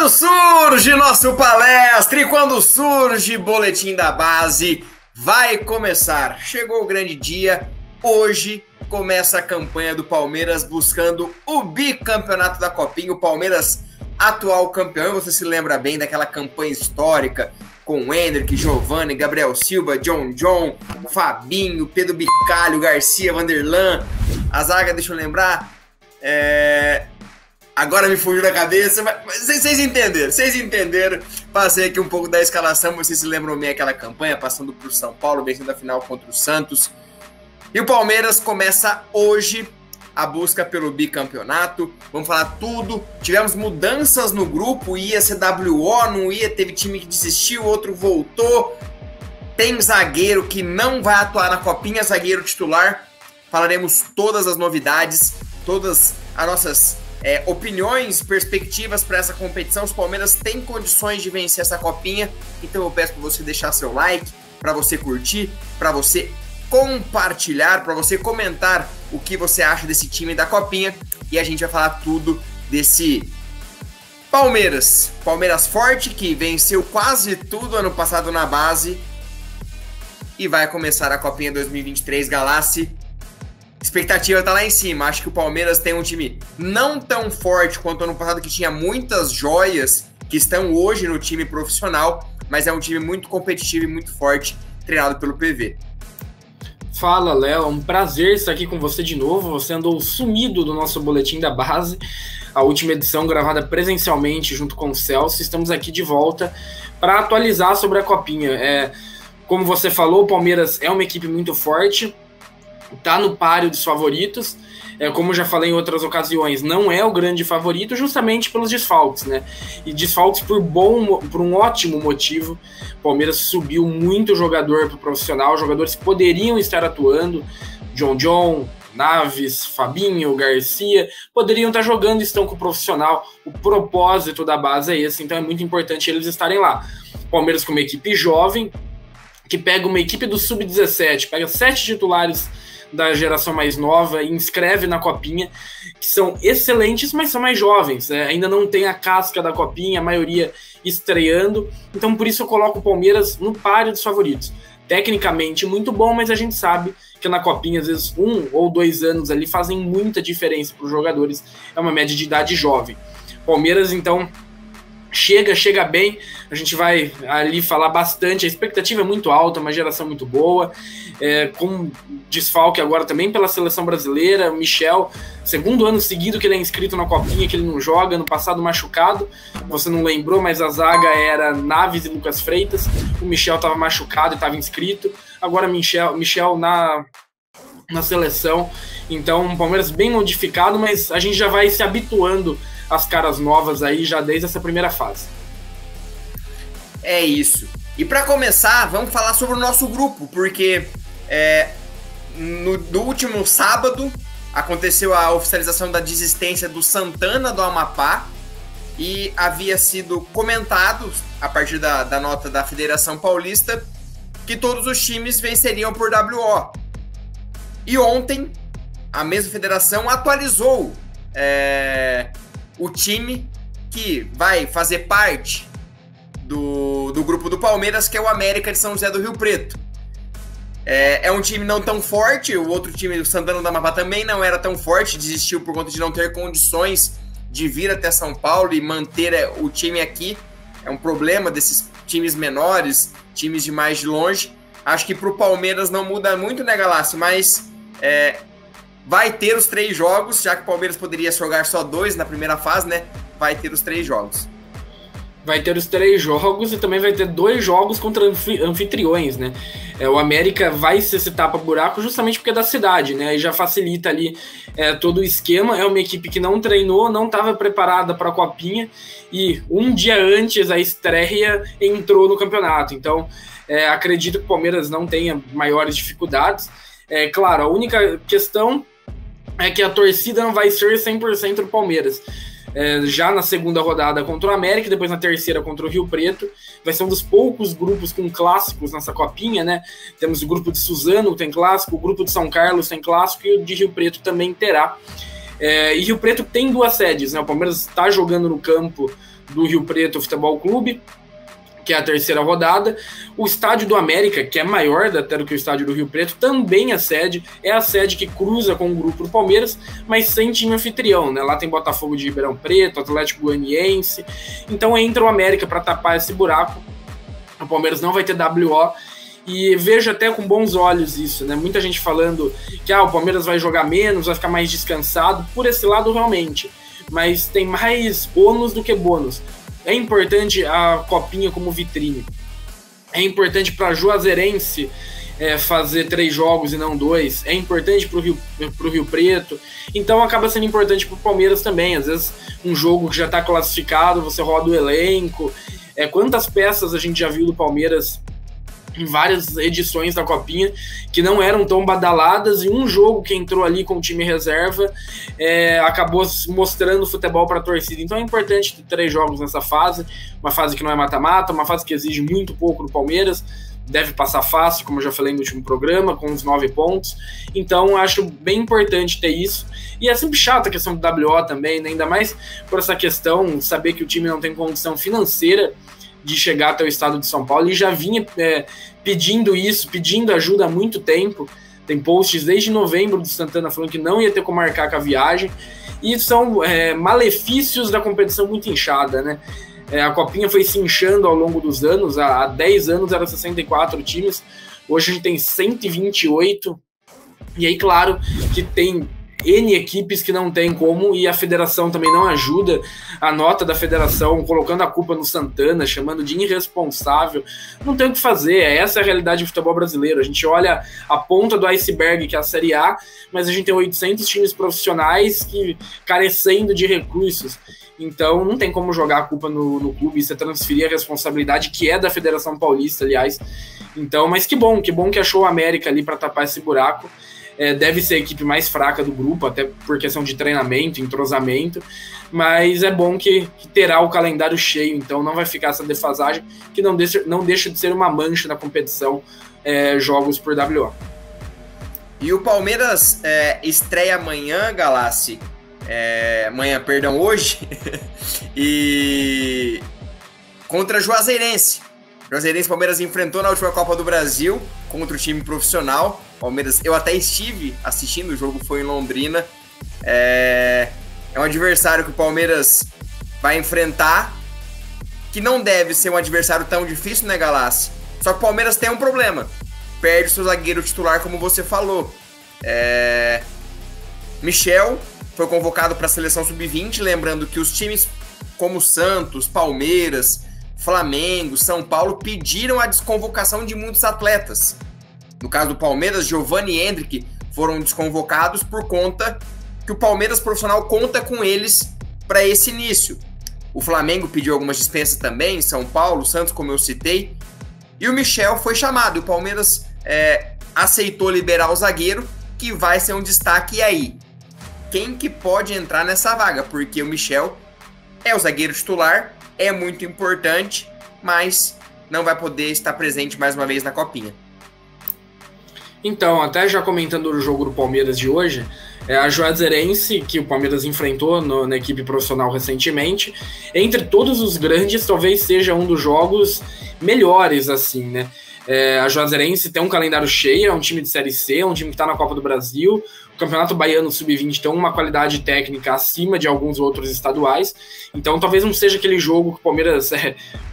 quando surge nosso palestra e quando surge boletim da base, vai começar. Chegou o grande dia. Hoje começa a campanha do Palmeiras buscando o bicampeonato da Copinha. O Palmeiras, atual campeão. Você se lembra bem daquela campanha histórica com Hendrick, Giovani, Gabriel Silva, John, Fabinho, Pedro Bicalho, Garcia, Vanderlan. A zaga, deixa eu lembrar. Agora me fugiu da cabeça, mas vocês entenderam. Passei aqui um pouco da escalação, vocês se lembram bem aquela campanha, passando por São Paulo, vencendo a final contra o Santos. E o Palmeiras começa hoje a busca pelo bicampeonato. Vamos falar tudo. Tivemos mudanças no grupo, ia ser WO, não ia, teve time que desistiu, outro voltou. Tem zagueiro que não vai atuar na Copinha, zagueiro titular. Falaremos todas as novidades, todas as nossas opiniões, perspectivas para essa competição. Os Palmeiras têm condições de vencer essa Copinha, então eu peço para você deixar seu like, para você curtir, para você compartilhar, para você comentar o que você acha desse time da Copinha, e a gente vai falar tudo desse Palmeiras forte, que venceu quase tudo ano passado na base e vai começar a Copinha 2023. Galassi, expectativa tá lá em cima. Acho que o Palmeiras tem um time não tão forte quanto ano passado, que tinha muitas joias que estão hoje no time profissional, mas é um time muito competitivo e muito forte, treinado pelo PV. Fala, Léo, é um prazer estar aqui com você de novo. Você andou sumido do nosso boletim da base, a última edição gravada presencialmente junto com o Celso. Estamos aqui de volta para atualizar sobre a Copinha. Como você falou, o Palmeiras é uma equipe muito forte, está no páreo dos favoritos. Como já falei em outras ocasiões, não é o grande favorito justamente pelos desfalques, né? E desfalques por um ótimo motivo. O Palmeiras subiu muito jogador para o profissional, jogadores que poderiam estar atuando, John, Naves, Fabinho, Garcia, poderiam estar jogando e estão com o profissional. O propósito da base é esse, então é muito importante eles estarem lá. O Palmeiras com uma equipe jovem, que pega uma equipe do Sub-17, pega 7 titulares da geração mais nova e inscreve na Copinha, que são excelentes, mas são mais jovens, ainda não tem a casca da Copinha, a maioria estreando, então por isso eu coloco o Palmeiras no páreo dos favoritos. Tecnicamente muito bom, mas a gente sabe que na Copinha, às vezes 1 ou 2 anos ali fazem muita diferença para os jogadores, é uma média de idade jovem. Palmeiras, então, chega bem, a gente vai ali falar bastante, a expectativa é muito alta, uma geração muito boa, com desfalque agora também pela seleção brasileira. O Michel, segundo ano seguido que ele é inscrito na Copinha, que ele não joga, no passado machucado, você não lembrou, mas a zaga era Naves e Lucas Freitas, o Michel estava machucado e estava inscrito, agora Michel na seleção, então um Palmeiras bem modificado, mas a gente já vai se habituando às caras novas aí já desde essa primeira fase. É isso. E para começar, vamos falar sobre o nosso grupo, porque no último sábado aconteceu a oficialização da desistência do Santana do Amapá e havia sido comentado, a partir da nota da Federação Paulista, que todos os times venceriam por WO. E ontem, a mesma federação atualizou o time que vai fazer parte do grupo do Palmeiras, que é o América de São José do Rio Preto. É um time não tão forte, o outro time, o Santana do Amapá, também não era tão forte, desistiu por conta de não ter condições de vir até São Paulo e manter o time aqui. É um problema desses times menores, times de mais de longe. Acho que para o Palmeiras não muda muito, né, Galassi? Mas vai ter os 3 jogos, já que o Palmeiras poderia jogar só 2 na primeira fase, né? Vai ter os 3 jogos. Vai ter os 3 jogos e também vai ter 2 jogos contra anfitriões, né? O América vai ser esse tapa-buraco justamente porque é da cidade, né? E já facilita ali todo o esquema. É uma equipe que não treinou, não estava preparada para a Copinha e um dia antes a estreia entrou no campeonato. Então, acredito que o Palmeiras não tenha maiores dificuldades. Claro, a única questão é que a torcida não vai ser 100% do Palmeiras. Já na segunda rodada contra o América, depois na terceira contra o Rio Preto. Vai ser um dos poucos grupos com clássicos nessa Copinha, né? Temos o grupo de Suzano, tem clássico, o grupo de São Carlos tem clássico e o de Rio Preto também terá. E Rio Preto tem 2 sedes, né? O Palmeiras está jogando no campo do Rio Preto Futebol Clube, que é a 3ª rodada. O estádio do América, que é maior até do que o estádio do Rio Preto, também é a sede que cruza com o grupo do Palmeiras, mas sem time anfitrião, né? Lá tem Botafogo de Ribeirão Preto, Atlético Goianiense, então entra o América para tapar esse buraco. O Palmeiras não vai ter WO, e vejo até com bons olhos isso, né? Muita gente falando que o Palmeiras vai jogar menos, vai ficar mais descansado, por esse lado realmente, mas tem mais ônus do que bônus. É importante a Copinha como vitrine. É importante para a Juazeirense fazer 3 jogos e não 2. É importante para o Rio Preto. Então acaba sendo importante para o Palmeiras também. Às vezes um jogo que já está classificado, você roda o elenco. Quantas peças a gente já viu do Palmeiras em várias edições da Copinha, que não eram tão badaladas, e um jogo que entrou ali com o time reserva acabou mostrando futebol para a torcida. Então é importante ter 3 jogos nessa fase, uma fase que não é mata-mata, uma fase que exige muito pouco do Palmeiras, deve passar fácil, como eu já falei no último programa, com os 9 pontos, então acho bem importante ter isso. E é sempre chato a questão do WO também, né? Ainda mais por essa questão, saber que o time não tem condição financeira de chegar até o estado de São Paulo, e já vinha pedindo isso, pedindo ajuda há muito tempo. Tem posts desde novembro do Santana falando que não ia ter como marcar com a viagem, e são malefícios da competição muito inchada, né? A Copinha foi se inchando ao longo dos anos, há 10 anos eram 64 times, hoje a gente tem 128, e aí claro que tem N equipes que não tem como, e a federação também não ajuda. A nota da federação colocando a culpa no Santana, chamando de irresponsável, não tem o que fazer. Essa é a realidade do futebol brasileiro. A gente olha a ponta do iceberg, que é a Série A, mas a gente tem 800 times profissionais que carecendo de recursos. Então não tem como jogar a culpa no clube, isso é transferir a responsabilidade, que é da Federação Paulista, aliás. Então, mas que bom que achou o América ali para tapar esse buraco. Deve ser a equipe mais fraca do grupo, até por questão de treinamento, entrosamento, mas é bom que terá o calendário cheio, então não vai ficar essa defasagem, que não deixa de ser uma mancha na competição, jogos por WO. E o Palmeiras estreia amanhã, Galassi, hoje, e contra Juazeirense. Juazeirense, Palmeiras enfrentou na última Copa do Brasil contra o time profissional. Palmeiras, eu até estive assistindo, o jogo foi em Londrina. É um adversário que o Palmeiras vai enfrentar, que não deve ser um adversário tão difícil, né, Galassi? Só que o Palmeiras tem um problema. Perde seu zagueiro titular, como você falou. Michel foi convocado para a seleção sub-20, lembrando que os times como Santos, Palmeiras, Flamengo, São Paulo pediram a desconvocação de muitos atletas. No caso do Palmeiras, Giovani e Hendrick foram desconvocados por conta que o Palmeiras profissional conta com eles para esse início. O Flamengo pediu algumas dispensas também, São Paulo, Santos, como eu citei, e o Michel foi chamado. E o Palmeiras aceitou liberar o zagueiro, que vai ser um destaque. E aí? Quem que pode entrar nessa vaga? Porque o Michel é o zagueiro titular, é muito importante, mas não vai poder estar presente mais uma vez na Copinha. Então, até já comentando o jogo do Palmeiras de hoje, a Juazeirense, que o Palmeiras enfrentou na equipe profissional recentemente, entre todos os grandes, talvez seja um dos jogos melhores, assim, né? A Juazeirense tem um calendário cheio, é um time de Série C, é um time que está na Copa do Brasil. O Campeonato Baiano Sub-20 tem uma qualidade técnica acima de alguns outros estaduais, então talvez não seja aquele jogo que o Palmeiras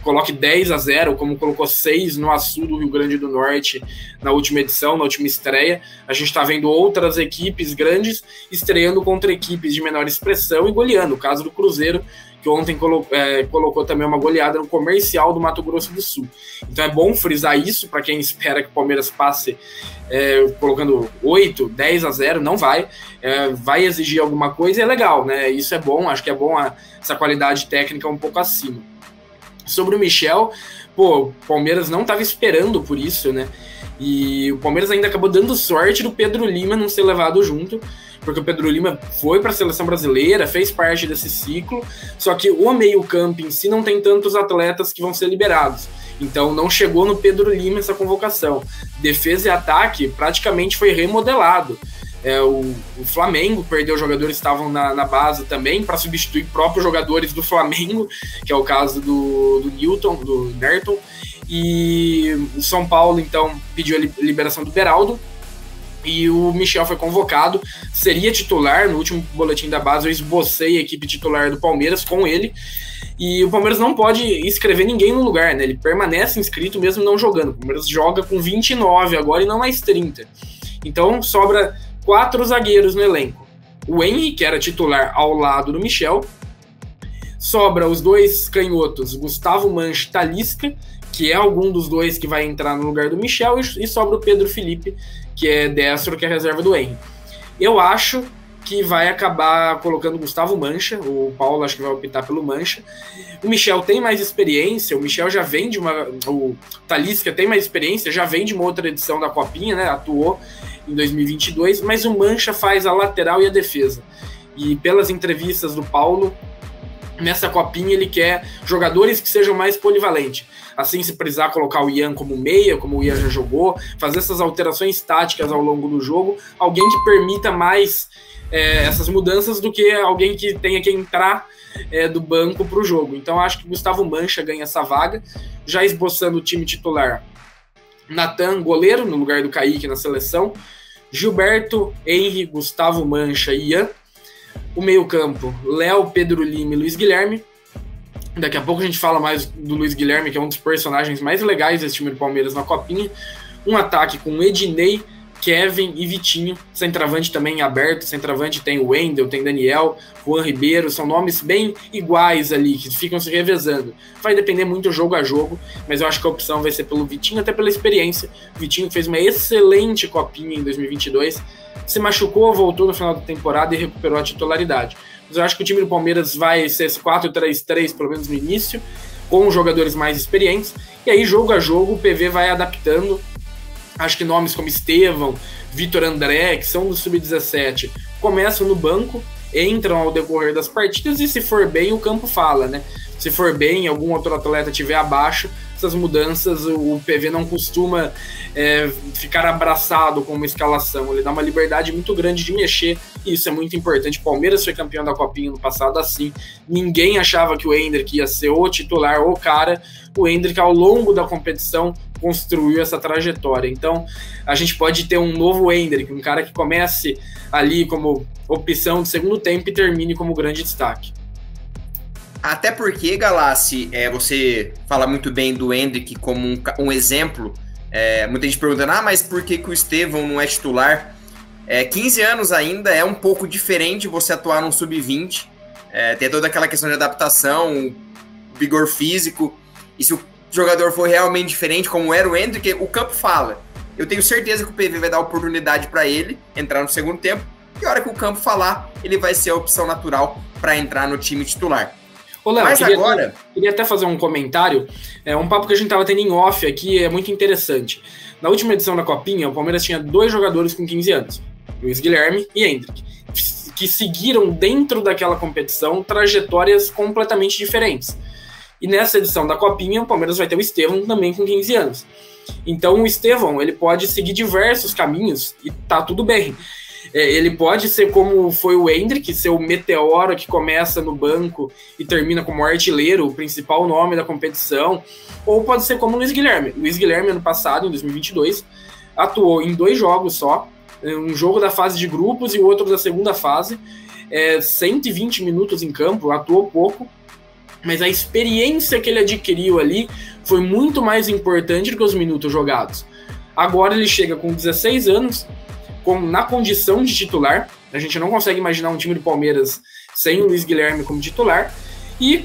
coloque 10-0, como colocou 6 no Açu do Rio Grande do Norte na última edição, na última estreia. A gente está vendo outras equipes grandes estreando contra equipes de menor expressão e goleando. O caso do Cruzeiro, que ontem colocou também uma goleada no Comercial do Mato Grosso do Sul. Então é bom frisar isso para quem espera que o Palmeiras passe colocando 8-10-0, não vai. Vai exigir alguma coisa e é legal, né? Isso é bom, acho que é bom essa qualidade técnica um pouco acima. Sobre o Michel, o Palmeiras não estava esperando por isso, né? E o Palmeiras ainda acabou dando sorte do Pedro Lima não ser levado junto, porque o Pedro Lima foi para a seleção brasileira, fez parte desse ciclo, só que o meio-campo em si não tem tantos atletas que vão ser liberados. Então não chegou no Pedro Lima essa convocação. Defesa e ataque praticamente foi remodelado. O Flamengo perdeu jogadores que estavam na base também para substituir próprios jogadores do Flamengo, que é o caso do Newton, do Nerton. E o São Paulo, então, pediu a liberação do Beraldo. E o Michel foi convocado, seria titular. No último boletim da base eu esbocei a equipe titular do Palmeiras com ele. E o Palmeiras não pode inscrever ninguém no lugar, né? Ele permanece inscrito mesmo não jogando. O Palmeiras joga com 29 agora e não mais 30. Então sobra 4 zagueiros no elenco. O Henry, que era titular ao lado do Michel. Sobra os 2 canhotos, Gustavo Mancha e Talisca, que é algum dos 2 que vai entrar no lugar do Michel. E sobra o Pedro Felipe, que é destro, que é a reserva do Henry. Eu acho que vai acabar colocando Gustavo Mancha. O Paulo acho que vai optar pelo Mancha. O Michel tem mais experiência. O Michel já vem de uma... O Talisca tem mais experiência, já vem de uma outra edição da Copinha, né? Atuou em 2022. Mas o Mancha faz a lateral e a defesa. E pelas entrevistas do Paulo, nessa Copinha ele quer jogadores que sejam mais polivalentes. Assim, se precisar colocar o Ian como meia, como o Ian já jogou, fazer essas alterações táticas ao longo do jogo, alguém que permita mais essas mudanças do que alguém que tenha que entrar do banco para o jogo. Então acho que Gustavo Mancha ganha essa vaga, já esboçando o time titular. Natan, goleiro, no lugar do Kaique na seleção. Gilberto, Henry, Gustavo Mancha e Ian. O meio-campo, Léo, Pedro Lima e Luiz Guilherme. Daqui a pouco a gente fala mais do Luiz Guilherme, que é um dos personagens mais legais desse time do Palmeiras na Copinha. Um ataque com Ednei, Kevin e Vitinho. Centroavante também aberto. Centroavante tem o Wendel, tem Daniel, Juan Ribeiro. São nomes bem iguais ali, que ficam se revezando. Vai depender muito jogo a jogo, mas eu acho que a opção vai ser pelo Vitinho, até pela experiência. O Vitinho fez uma excelente Copinha em 2022. Se machucou, voltou no final da temporada e recuperou a titularidade. Mas eu acho que o time do Palmeiras vai ser esse 4-3-3, pelo menos no início, com jogadores mais experientes. E aí, jogo a jogo, o PV vai adaptando. Acho que nomes como Estevão, Vitor André, que são do Sub-17, começam no banco, entram ao decorrer das partidas e, se for bem, o campo fala, né? Se for bem, algum outro atleta estiver abaixo, essas mudanças, o PV não costuma ficar abraçado com uma escalação. Ele dá uma liberdade muito grande de mexer, e isso é muito importante. O Palmeiras foi campeão da Copinha no passado assim. Ninguém achava que o Endrick ia ser o titular, o cara. O Endrick, ao longo da competição, construiu essa trajetória. Então, a gente pode ter um novo Endrick, um cara que comece ali como opção de segundo tempo e termine como grande destaque. Até porque, Galassi, você fala muito bem do Endrick como um exemplo. Muita gente perguntando, mas por que o Estevão não é titular? 15 anos ainda é um pouco diferente você atuar num sub-20. Tem toda aquela questão de adaptação, vigor físico. E se o jogador for realmente diferente, como era o Endrick, o campo fala. Eu tenho certeza que o PV vai dar oportunidade para ele entrar no segundo tempo. E a hora que o campo falar, ele vai ser a opção natural para entrar no time titular. Ô, Léo, queria até fazer um comentário, um papo que a gente estava tendo em off aqui, é muito interessante. Na última edição da Copinha, o Palmeiras tinha 2 jogadores com 15 anos, Luiz Guilherme e Endrick, que seguiram dentro daquela competição trajetórias completamente diferentes. E nessa edição da Copinha, o Palmeiras vai ter o Estevão também com 15 anos. Então o Estevão, ele pode seguir diversos caminhos e tá tudo bem. Ele pode ser como foi o Endrick, ser o meteoro que começa no banco e termina como artilheiro, o principal nome da competição, ou pode ser como o Luiz Guilherme. Luiz Guilherme, ano passado, em 2022, atuou em 2 jogos só, um jogo da fase de grupos e o outro da segunda fase, 120 minutos em campo, atuou pouco, mas a experiência que ele adquiriu ali foi muito mais importante do que os minutos jogados. Agora ele chega com 16 anos, na condição de titular. A gente não consegue imaginar um time do Palmeiras sem o Luiz Guilherme como titular, e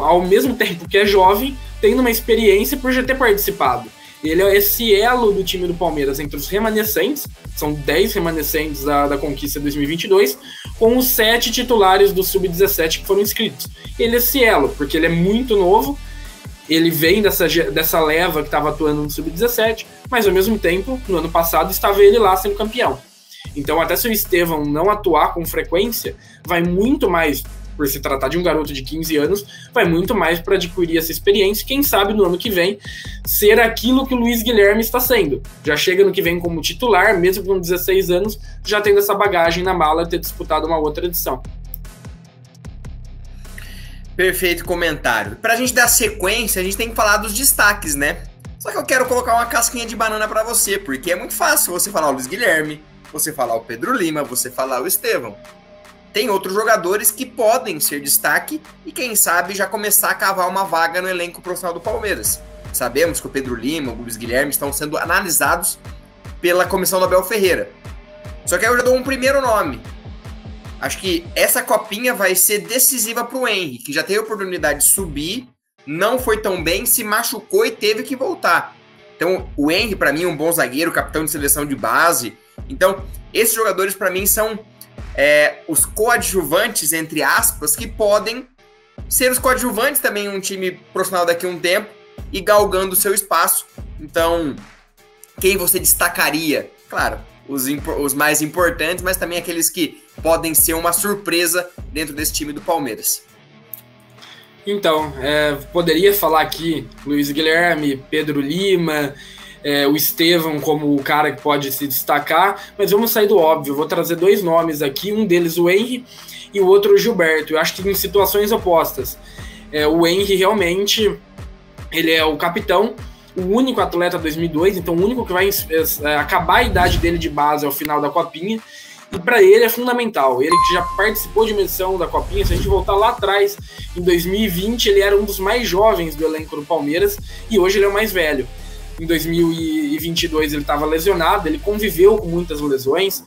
ao mesmo tempo que é jovem, tendo uma experiência por já ter participado. Ele é esse elo do time do Palmeiras entre os remanescentes, são 10 remanescentes da conquista de 2022, com os 7 titulares do Sub-17 que foram inscritos. Ele é esse elo, porque ele é muito novo, ele vem dessa leva que estava atuando no Sub-17, mas ao mesmo tempo, no ano passado, estava ele lá sendo campeão. Então, até se o Estevão não atuar com frequência, vai muito mais por se tratar de um garoto de 15 anos, vai muito mais para adquirir essa experiência, quem sabe no ano que vem ser aquilo que o Luiz Guilherme está sendo. Já chega no que vem como titular, mesmo com 16 anos, já tendo essa bagagem na mala de ter disputado uma outra edição. Perfeito comentário. Pra gente dar sequência, a gente tem que falar dos destaques, né? Só que eu quero colocar uma casquinha de banana pra você, porque é muito fácil você falar o Luiz Guilherme, você falar o Pedro Lima, você falar o Estevão. Tem outros jogadores que podem ser destaque e quem sabe já começar a cavar uma vaga no elenco profissional do Palmeiras. Sabemos que o Pedro Lima, o Luiz Guilherme estão sendo analisados pela comissão do Abel Ferreira. Só que aí eu já dou um primeiro nome. Acho que essa copinha vai ser decisiva para o Henry, que já teve a oportunidade de subir, não foi tão bem, se machucou e teve que voltar. Então, o Henry, para mim, é um bom zagueiro, capitão de seleção de base. Então, esses jogadores, para mim, são os coadjuvantes, entre aspas, que podem ser os coadjuvantes também em um time profissional daqui a um tempo e galgando o seu espaço. Então, quem você destacaria? Claro, os mais importantes, mas também aqueles que podem ser uma surpresa dentro desse time do Palmeiras. Então, poderia falar aqui Luiz Guilherme, Pedro Lima, o Estevão como o cara que pode se destacar, mas vamos sair do óbvio. Vou trazer dois nomes aqui, um deles o Henry e o outro o Gilberto. Eu acho que em situações opostas. O Henry realmente, ele é o capitão, o único atleta 2002, então o único que vai acabar a idade dele de base ao final da Copinha, e para ele é fundamental. Ele que já participou de uma edição da Copinha, se a gente voltar lá atrás, em 2020, ele era um dos mais jovens do elenco do Palmeiras, e hoje ele é o mais velho. Em 2022 ele estava lesionado, ele conviveu com muitas lesões,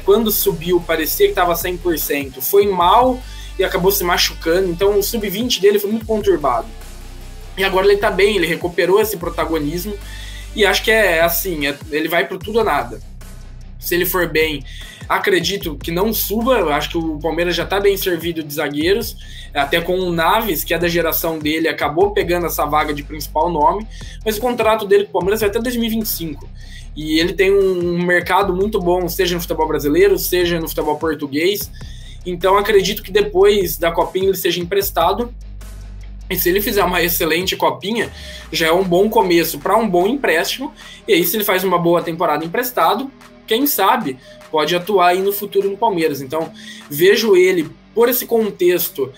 quando subiu parecia que estava 100%, foi mal e acabou se machucando, então o sub-20 dele foi muito conturbado. E agora ele tá bem, ele recuperou esse protagonismo e acho que ele vai pro tudo ou nada. Se ele for bem, acredito que não suba, eu acho que o Palmeiras já tá bem servido de zagueiros, até com o Naves, que é da geração dele, acabou pegando essa vaga de principal nome, mas o contrato dele com o Palmeiras vai até 2025. E ele tem um mercado muito bom, seja no futebol brasileiro, seja no futebol português, então acredito que depois da Copinha ele seja emprestado. E se ele fizer uma excelente Copinha, já é um bom começo para um bom empréstimo. E aí, se ele faz uma boa temporada emprestado, quem sabe pode atuar aí no futuro no Palmeiras. Então, vejo ele, por esse contexto,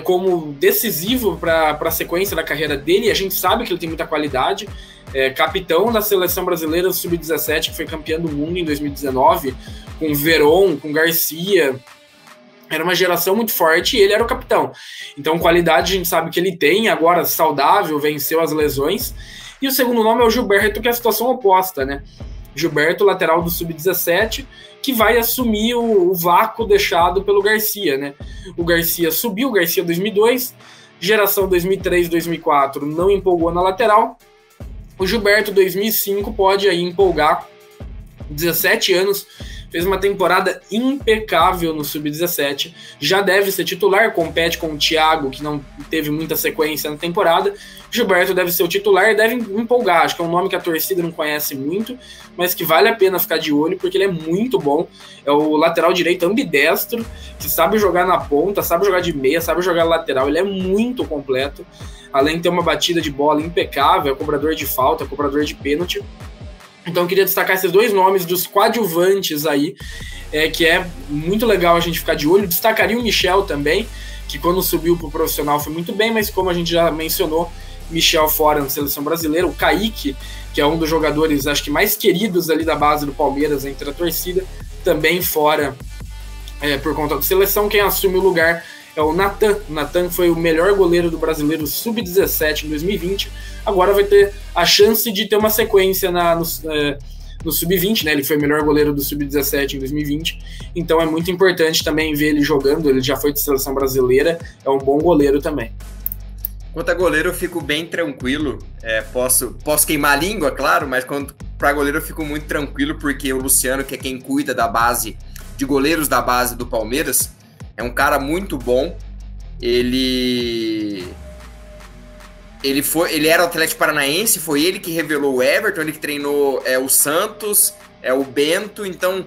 como decisivo para a sequência da carreira dele. E a gente sabe que ele tem muita qualidade. Capitão da seleção brasileira sub-17, que foi campeão do mundo em 2019, com Veron, com Garcia. Era uma geração muito forte e ele era o capitão. Então, qualidade a gente sabe que ele tem, agora saudável, venceu as lesões. E o segundo nome é o Gilberto, que é a situação oposta, né? Gilberto, lateral do Sub-17, que vai assumir o vácuo deixado pelo Garcia, né? O Garcia subiu, o Garcia 2002, geração 2003-2004 não empolgou na lateral. O Gilberto 2005 pode aí empolgar, 17 anos, fez uma temporada impecável no Sub-17, já deve ser titular, compete com o Thiago, que não teve muita sequência na temporada. Gilberto deve ser o titular e deve empolgar, acho que é um nome que a torcida não conhece muito, mas que vale a pena ficar de olho, porque ele é muito bom, é o lateral direito ambidestro, que sabe jogar na ponta, sabe jogar de meia, sabe jogar lateral, ele é muito completo, além de ter uma batida de bola impecável, é cobrador de falta, é cobrador de pênalti. Então eu queria destacar esses dois nomes dos coadjuvantes aí, que é muito legal a gente ficar de olho. Destacaria o Michel também, que quando subiu para o profissional foi muito bem, mas como a gente já mencionou, Michel fora na seleção brasileira. O Kaique, que é um dos jogadores, acho que mais queridos ali da base do Palmeiras entre a torcida, também fora por conta da seleção. Quem assume o lugar é o Natan. O Natan foi o melhor goleiro do Brasileiro Sub-17 em 2020. Agora vai ter a chance de ter uma sequência no Sub-20, né? Ele foi o melhor goleiro do Sub-17 em 2020. Então é muito importante também ver ele jogando. Ele já foi de seleção brasileira. É um bom goleiro também. Quanto a goleiro, eu fico bem tranquilo. Posso queimar a língua, claro, mas para goleiro eu fico muito tranquilo, porque o Luciano, que é quem cuida da base, de goleiros da base do Palmeiras, é um cara muito bom. Ele era o Atlético Paranaense, foi ele que revelou o Everton, ele que treinou o Santos, o Bento, então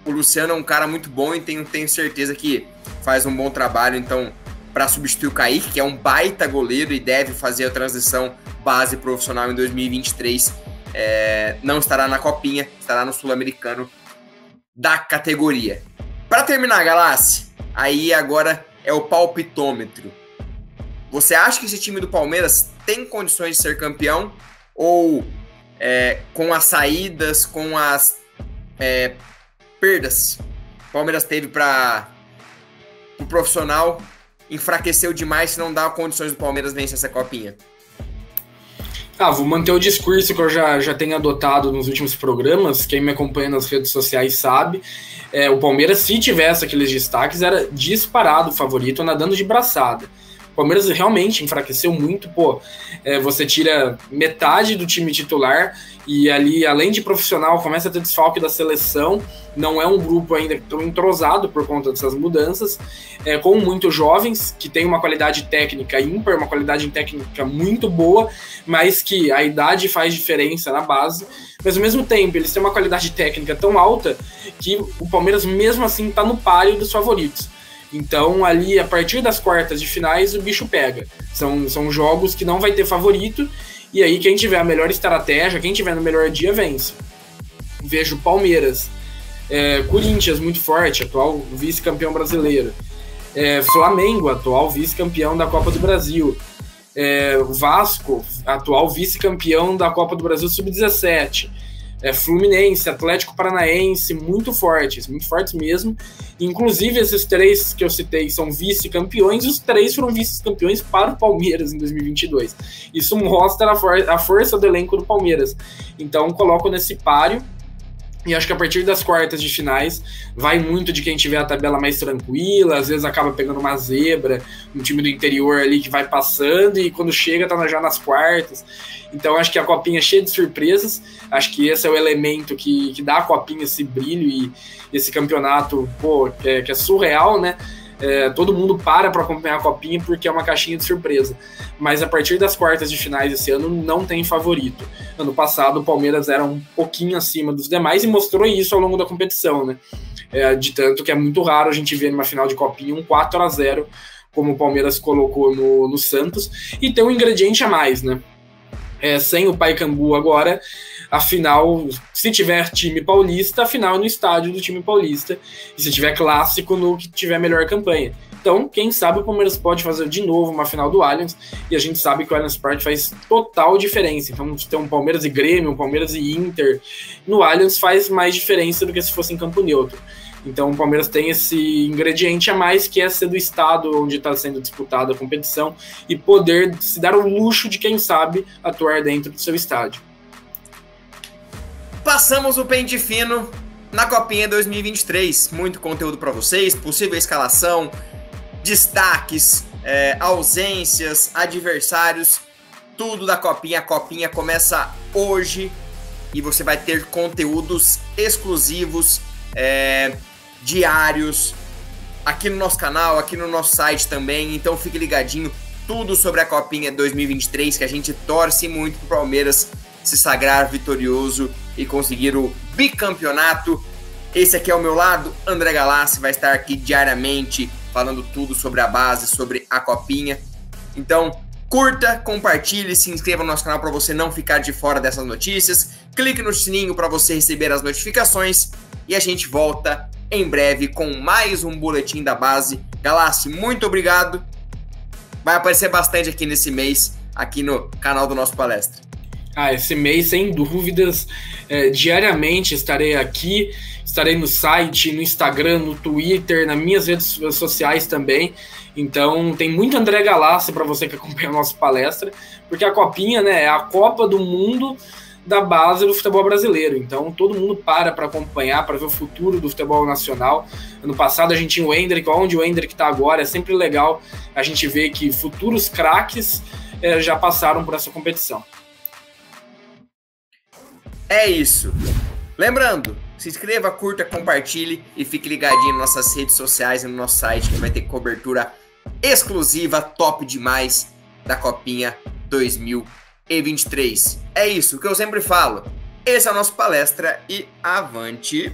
o Luciano é um cara muito bom e tenho certeza que faz um bom trabalho, então, para substituir o Kaique, que é um baita goleiro e deve fazer a transição base profissional em 2023, não estará na Copinha, estará no Sul-Americano da categoria. Para terminar, Galassi, aí agora é o palpitômetro. Você acha que esse time do Palmeiras tem condições de ser campeão? Ou com as saídas, com as perdas o Palmeiras teve para o profissional, enfraqueceu demais se não dá condições do Palmeiras vencer essa Copinha? Vou manter o discurso que eu já tenho adotado nos últimos programas. Quem me acompanha nas redes sociais sabe. O Palmeiras, se tivesse aqueles destaques, era disparado o favorito, nadando de braçada. O Palmeiras realmente enfraqueceu muito. Você tira metade do time titular e ali, além de profissional, começa a ter desfalque da seleção. Não é um grupo ainda tão entrosado por conta dessas mudanças, com muitos jovens que têm uma qualidade técnica ímpar, uma qualidade técnica muito boa, mas que a idade faz diferença na base. Mas ao mesmo tempo, eles têm uma qualidade técnica tão alta que o Palmeiras mesmo assim está no páreo dos favoritos. Então, ali, a partir das quartas de finais, o bicho pega. São jogos que não vai ter favorito, e aí quem tiver a melhor estratégia, quem tiver no melhor dia, vence. Vejo Palmeiras, Corinthians muito forte, atual vice-campeão brasileiro, Flamengo, atual vice-campeão da Copa do Brasil, Vasco, atual vice-campeão da Copa do Brasil Sub-17, Fluminense, Atlético Paranaense, muito fortes mesmo. Inclusive, esses três que eu citei são vice-campeões, e os três foram vice-campeões para o Palmeiras em 2022. Isso mostra a força do elenco do Palmeiras. Então, coloco nesse páreo. E acho que a partir das quartas de finais vai muito de quem tiver a tabela mais tranquila, às vezes acaba pegando uma zebra, um time do interior ali que vai passando e quando chega tá já nas quartas. Então acho que a Copinha é cheia de surpresas, acho que esse é o elemento que dá à Copinha esse brilho e esse campeonato que é surreal, né? Todo mundo para acompanhar a Copinha porque é uma caixinha de surpresa. Mas a partir das quartas de finais esse ano não tem favorito. Ano passado o Palmeiras era um pouquinho acima dos demais e mostrou isso ao longo da competição, né? De tanto que é muito raro a gente ver numa final de Copinha um 4-0, como o Palmeiras colocou no Santos, e tem um ingrediente a mais, né? Sem o Pacaembu agora, a final, se tiver time paulista, a final é no estádio do time paulista, e se tiver clássico, no que tiver melhor campanha. Então, quem sabe o Palmeiras pode fazer de novo uma final do Allianz, e a gente sabe que o Allianz Parque faz total diferença. Então, ter um Palmeiras e Grêmio, um Palmeiras e Inter no Allianz faz mais diferença do que se fosse em campo neutro. Então o Palmeiras tem esse ingrediente a mais, que é ser do estado onde está sendo disputada a competição e poder se dar o luxo de, quem sabe, atuar dentro do seu estádio. Passamos o pente fino na Copinha 2023. Muito conteúdo para vocês, possível escalação, destaques, ausências, adversários, tudo da Copinha. A Copinha começa hoje e você vai ter conteúdos exclusivos, diários, aqui no nosso canal, aqui no nosso site também. Então fique ligadinho, tudo sobre a Copinha 2023, que a gente torce muito pro Palmeiras se sagrar vitorioso e conseguir o bicampeonato. Esse aqui é o meu lado, André Galassi, vai estar aqui diariamente falando tudo sobre a base, sobre a Copinha. Então curta, compartilhe, se inscreva no nosso canal para você não ficar de fora dessas notícias. Clique no sininho para você receber as notificações. E a gente volta em breve com mais um boletim da base. Galassi, muito obrigado. Vai aparecer bastante aqui nesse mês, aqui no canal do nosso Palestra. Esse mês, sem dúvidas, diariamente estarei aqui, estarei no site, no Instagram, no Twitter, nas minhas redes sociais também. Então tem muito André Galassi para você que acompanha a nossa palestra, porque a Copinha, né, é a Copa do Mundo da base do futebol brasileiro. Então todo mundo para acompanhar, para ver o futuro do futebol nacional. Ano passado a gente tinha o Endrick, onde o Endrick está agora. É sempre legal a gente ver que futuros craques já passaram por essa competição. É isso. Lembrando, se inscreva, curta, compartilhe e fique ligadinho nas nossas redes sociais e no nosso site, que vai ter cobertura exclusiva, top demais, da Copinha 2023. É isso que eu sempre falo. Esse é o nosso Palestra e avante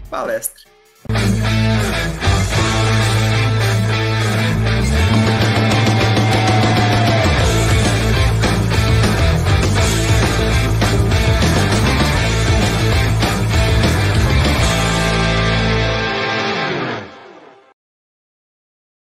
palestra. Valeu.